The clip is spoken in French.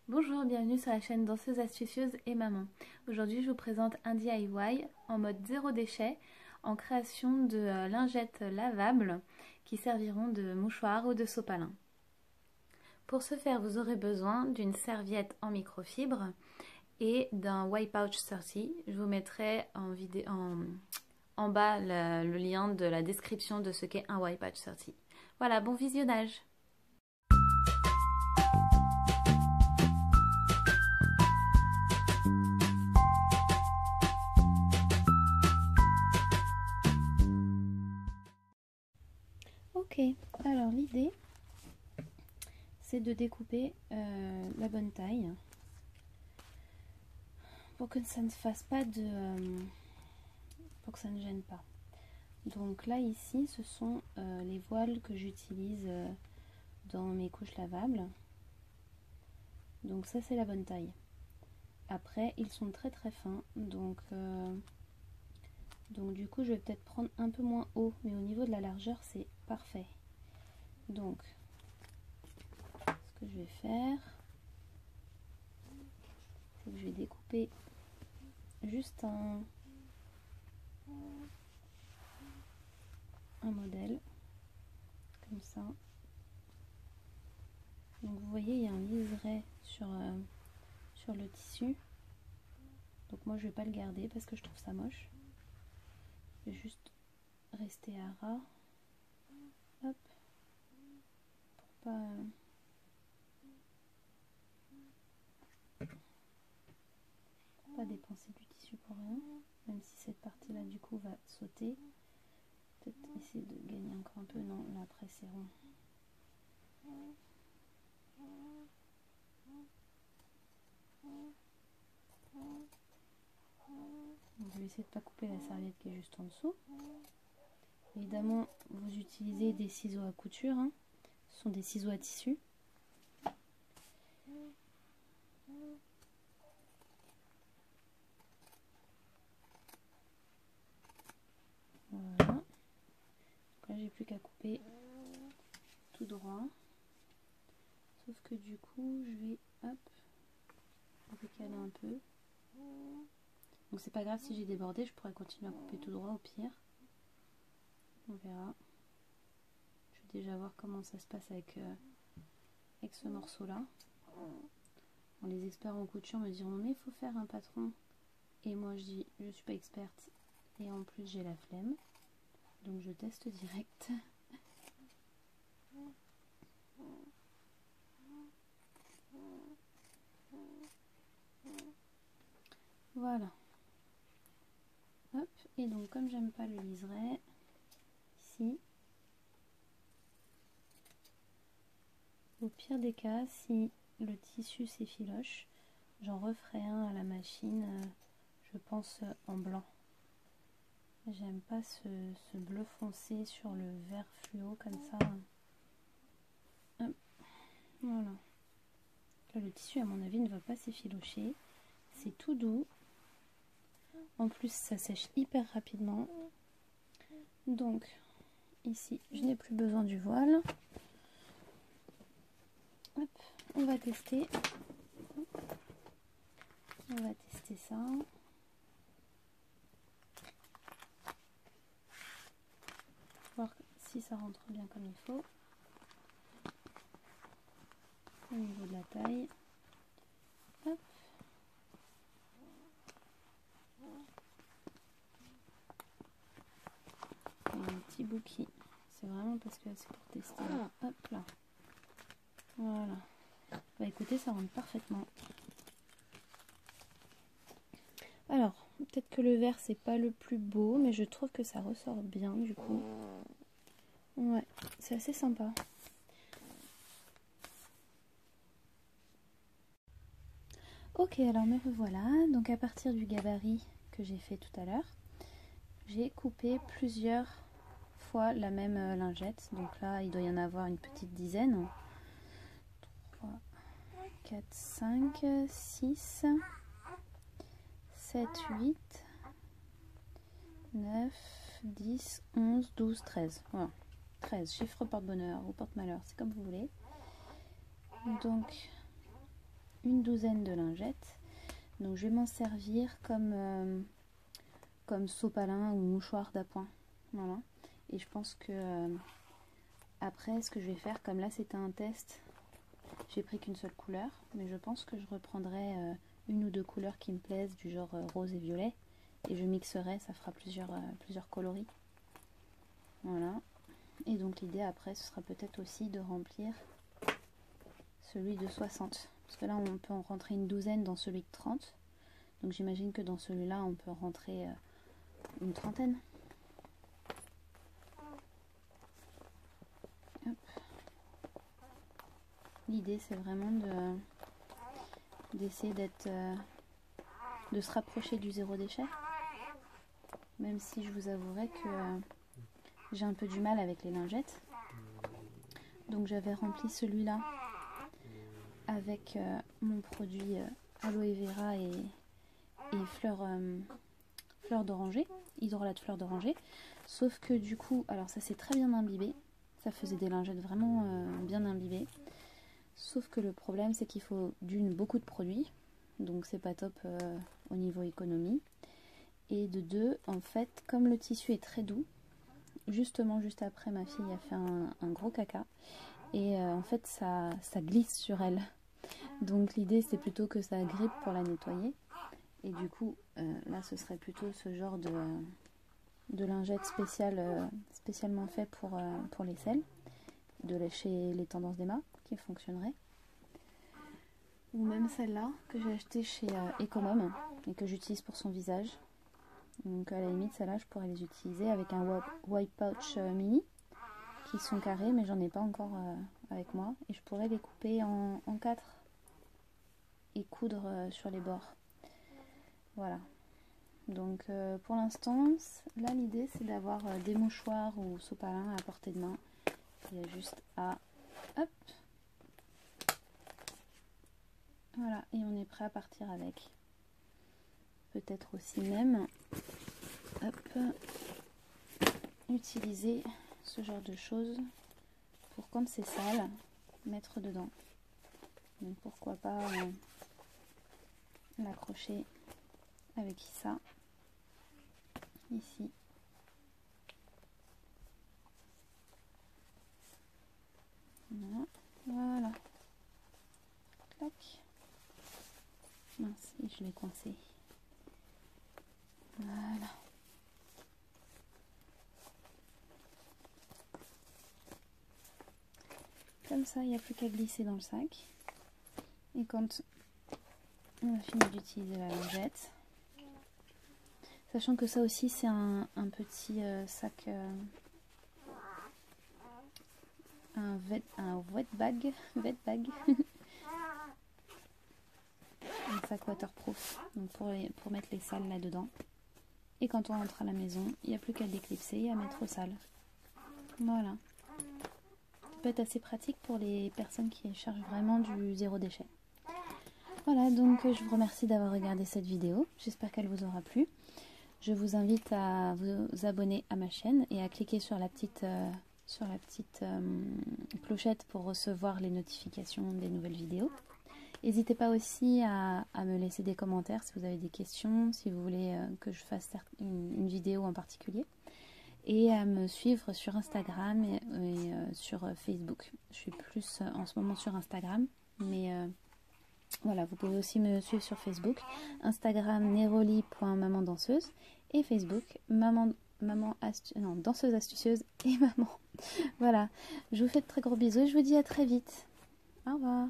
Bonjour, bienvenue sur la chaîne Danseuse Astucieuse et Maman. Aujourd'hui, je vous présente un DIY en mode zéro déchet en création de lingettes lavables qui serviront de mouchoir ou de sopalin. Pour ce faire, vous aurez besoin d'une serviette en microfibre et d'un Wipeout 30. Je vous mettrai en bas le lien de la description de ce qu'est un Wipeout 30. Voilà, bon visionnage! Ok, alors l'idée c'est de découper la bonne taille pour que ça ne fasse pas pour que ça ne gêne pas. Donc là ici ce sont les voiles que j'utilise dans mes couches lavables. Donc ça c'est la bonne taille. Après ils sont très très fins, donc du coup je vais peut-être prendre un peu moins haut, mais au niveau de la largeur c'est parfait. Donc ce que je vais faire, c'est que je vais découper juste un modèle comme ça. Donc vous voyez, il y a un liseré sur le tissu. Donc moi je vais pas le garder parce que je trouve ça moche. Je vais juste rester à ras. Hop. Pour pas dépenser du tissu pour rien. Même si cette partie là du coup va sauter. Peut-être essayer de gagner encore un peu. Non, là après c'est rond. Donc, je vais essayer de ne pas couper la serviette qui est juste en dessous. Évidemment, vous utilisez des ciseaux à couture, hein. Ce sont des ciseaux à tissu. Voilà. Donc là, j'ai plus qu'à couper tout droit. Sauf que du coup, je vais décaler un peu. Donc c'est pas grave si j'ai débordé, je pourrais continuer à couper tout droit au pire. On verra. Je vais déjà voir comment ça se passe avec ce morceau-là. Bon, les experts en couture me diront mais il faut faire un patron. Et moi je dis je suis pas experte et en plus j'ai la flemme. Donc je teste direct. Voilà. Hop, et donc comme j'aime pas le liseré, ici, au pire des cas, si le tissu s'effiloche, j'en referai un à la machine, je pense en blanc. J'aime pas ce bleu foncé sur le vert fluo comme ça. Hop, voilà. Là, le tissu à mon avis ne va pas s'effilocher. C'est tout doux. En plus ça sèche hyper rapidement. Donc ici je n'ai plus besoin du voile. Hop, on va tester. On va tester ça. Voir si ça rentre bien comme il faut. Au niveau de la taille. Hop. Et un petit bout qui, c'est vraiment parce que c'est pour tester. Hop là. Voilà. Bah écoutez, ça rentre parfaitement. Alors, peut-être que le vert c'est pas le plus beau, mais je trouve que ça ressort bien du coup. Ouais, c'est assez sympa. Ok, alors me revoilà. Donc à partir du gabarit que j'ai fait tout à l'heure, j'ai coupé plusieurs fois la même lingette. Donc là, il doit y en avoir une petite dizaine. 3, 4, 5, 6, 7, 8, 9, 10, 11, 12, 13. Voilà. 13, chiffre porte-bonheur ou porte-malheur, c'est comme vous voulez. Donc, une douzaine de lingettes. Donc je vais m'en servir comme sopalin ou mouchoir d'appoint. Voilà. Et je pense que après, ce que je vais faire, comme là c'était un test, j'ai pris qu'une seule couleur, mais je pense que je reprendrai une ou deux couleurs qui me plaisent, du genre rose et violet, et je mixerai, ça fera plusieurs coloris. Voilà. Et donc l'idée après, ce sera peut-être aussi de remplir celui de 60. Parce que là, on peut en rentrer une douzaine dans celui de 30. Donc j'imagine que dans celui-là, on peut rentrer une trentaine. L'idée, c'est vraiment d'essayer de se rapprocher du zéro déchet. Même si je vous avouerai que j'ai un peu du mal avec les lingettes. Donc j'avais rempli celui-là avec mon produit aloe vera et fleur d'oranger, hydrolat de fleur d'oranger. Sauf que du coup, alors ça s'est très bien imbibé. Ça faisait des lingettes vraiment bien imbibées. Sauf que le problème, c'est qu'il faut beaucoup de produits. Donc c'est pas top au niveau économie. Et de deux, en fait, comme le tissu est très doux, justement juste après, ma fille a fait un gros caca. Et en fait, ça glisse sur elle. Donc l'idée, c'est plutôt que ça grippe pour la nettoyer. Et du coup, là, ce serait plutôt ce genre de lingette spécialement fait pour les selles, de chez les Tendances d'Emma, qui fonctionnerait. Ou même celle-là, que j'ai achetée chez Ecomom, et que j'utilise pour son visage. Donc à la limite, celle-là, je pourrais les utiliser avec un wipe pouch mini, qui sont carrés, mais j'en ai pas encore avec moi. Et je pourrais les couper en 4 et coudre sur les bords. Voilà. Donc pour l'instant, là l'idée c'est d'avoir des mouchoirs ou sopalins à portée de main. Il y a juste à... Hop. Voilà, et on est prêt à partir avec. Peut-être aussi même, hop, utiliser ce genre de choses pour quand c'est sale, mettre dedans. Donc pourquoi pas l'accrocher avec ça, ici. Voilà. Clac. Mince, je l'ai coincé. Voilà. Comme ça, il n'y a plus qu'à glisser dans le sac. Et quand on a fini d'utiliser la lingette, sachant que ça aussi c'est un petit sac, un wet bag, un sac waterproof, donc pour mettre les sales là-dedans. Et quand on rentre à la maison, il n'y a plus qu'à déclipser et à mettre aux sales. Voilà. Ça peut être assez pratique pour les personnes qui cherchent vraiment du zéro déchet. Voilà, donc je vous remercie d'avoir regardé cette vidéo. J'espère qu'elle vous aura plu. Je vous invite à vous abonner à ma chaîne et à cliquer sur la petite clochette pour recevoir les notifications des nouvelles vidéos. N'hésitez pas aussi à me laisser des commentaires si vous avez des questions, si vous voulez que je fasse une vidéo en particulier. Et à me suivre sur Instagram et sur Facebook. Je suis plus en ce moment sur Instagram, mais voilà, vous pouvez aussi me suivre sur Facebook, Instagram neroli.mamandanseuse et Facebook danseuse astucieuse et maman. Voilà, je vous fais de très gros bisous et je vous dis à très vite. Au revoir.